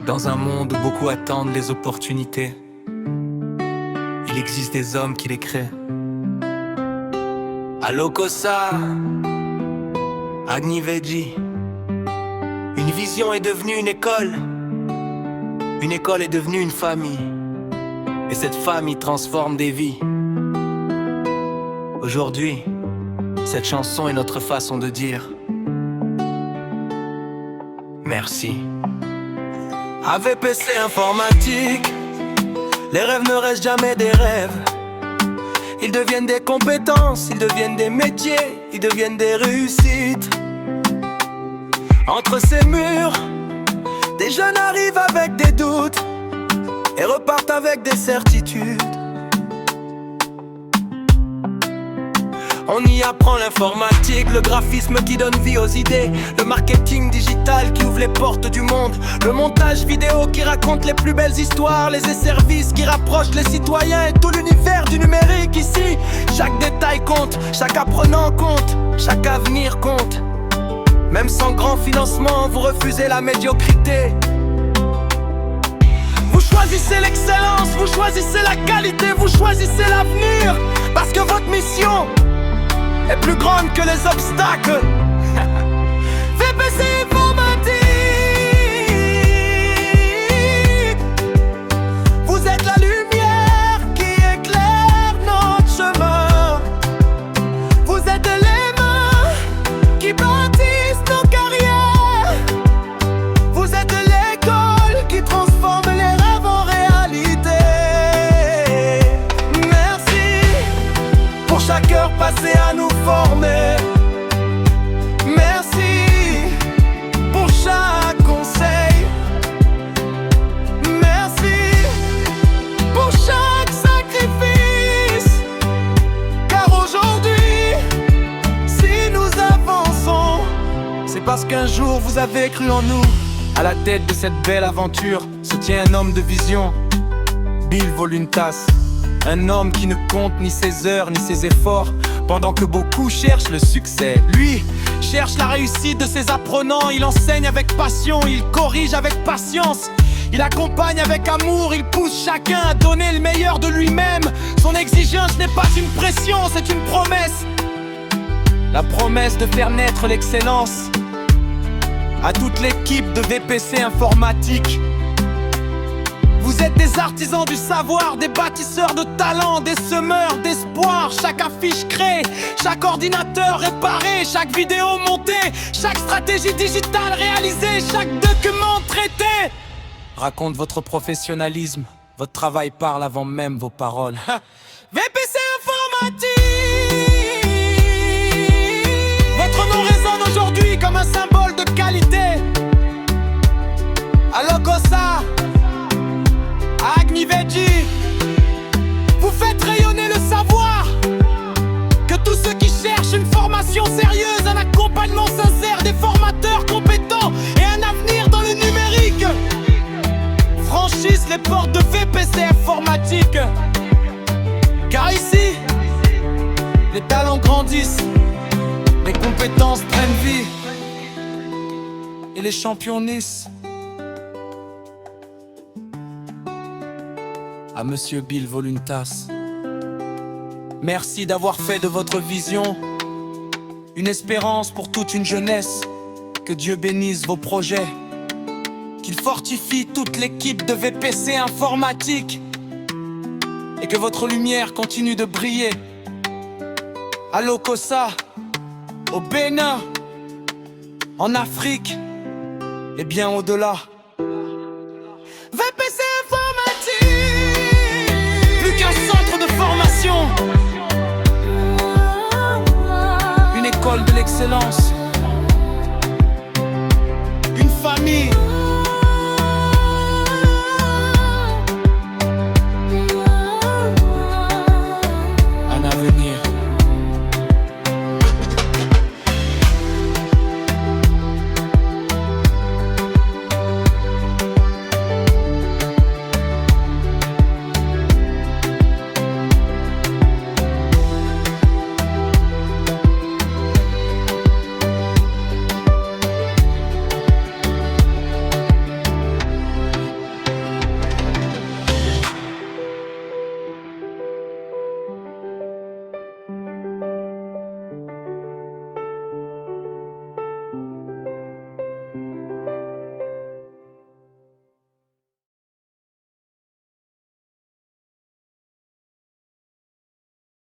Dans un monde où beaucoup attendent les opportunités, il existe des hommes qui les créent. Alokosa, Agni Veggie. Une vision est devenue une école. Une école est devenue une famille. Et cette famille transforme des vies. Aujourd'hui, cette chanson est notre façon de dire merci. AVPC informatique, les rêves ne restent jamais des rêves. Ils deviennent des compétences, ils deviennent des métiers, ils deviennent des réussites. Entre ces murs, des jeunes arrivent avec des doutes et repartent avec des certitudes. On y apprend l'informatique, le graphisme qui donne vie aux idées, le marketing digital qui ouvre les portes du monde, le montage vidéo qui raconte les plus belles histoires, les services qui rapprochent les citoyens et tout l'univers du numérique ici. Chaque détail compte, chaque apprenant compte, chaque avenir compte. Même sans grand financement, vous refusez la médiocrité. Vous choisissez l'excellence, vous choisissez la qualité, vous choisissez l'avenir, parce que votre mission est plus grande que les obstacles. VPC informatique, vous êtes la lumière qui éclaire notre chemin. Vous êtes les mains qui bâtissent nos carrières. Vous êtes l'école qui transforme les rêves en réalité. Merci pour chaque heure passée à nous former. Merci pour chaque conseil. Merci pour chaque sacrifice. Car aujourd'hui, si nous avançons, c'est parce qu'un jour vous avez cru en nous. À la tête de cette belle aventure se tient un homme de vision, Bill Voluntas. Un homme qui ne compte ni ses heures ni ses efforts. Pendant que beaucoup cherchent le succès, lui cherche la réussite de ses apprenants. Il enseigne avec passion, il corrige avec patience. Il accompagne avec amour, il pousse chacun à donner le meilleur de lui-même. Son exigence n'est pas une pression, c'est une promesse. La promesse de faire naître l'excellence. À toute l'équipe de VPC informatique, vous êtes des artisans du savoir, des bâtisseurs de talent, des semeurs d'espoir. Chaque affiche créée, chaque ordinateur réparé, chaque vidéo montée, chaque stratégie digitale réalisée, chaque document traité raconte votre professionnalisme. Votre travail parle avant même vos paroles. VPC informatique, votre nom résonne aujourd'hui comme un symbole de qualité. Alokosa, Agni Veggie, vous faites rayonner le savoir. Que tous ceux qui cherchent une formation sérieuse, un accompagnement sincère, des formateurs compétents et un avenir dans le numérique franchissent les portes de VPC informatique. Car ici, les talents grandissent, les compétences prennent vie et les champions naissent. À Monsieur Bill Voluntas, merci d'avoir fait de votre vision une espérance pour toute une jeunesse. Que Dieu bénisse vos projets, qu'il fortifie toute l'équipe de VPC informatique et que votre lumière continue de briller. À Lokossa, au Bénin, en Afrique et bien au-delà. VPC plus qu'un centre de formation, une école de l'excellence.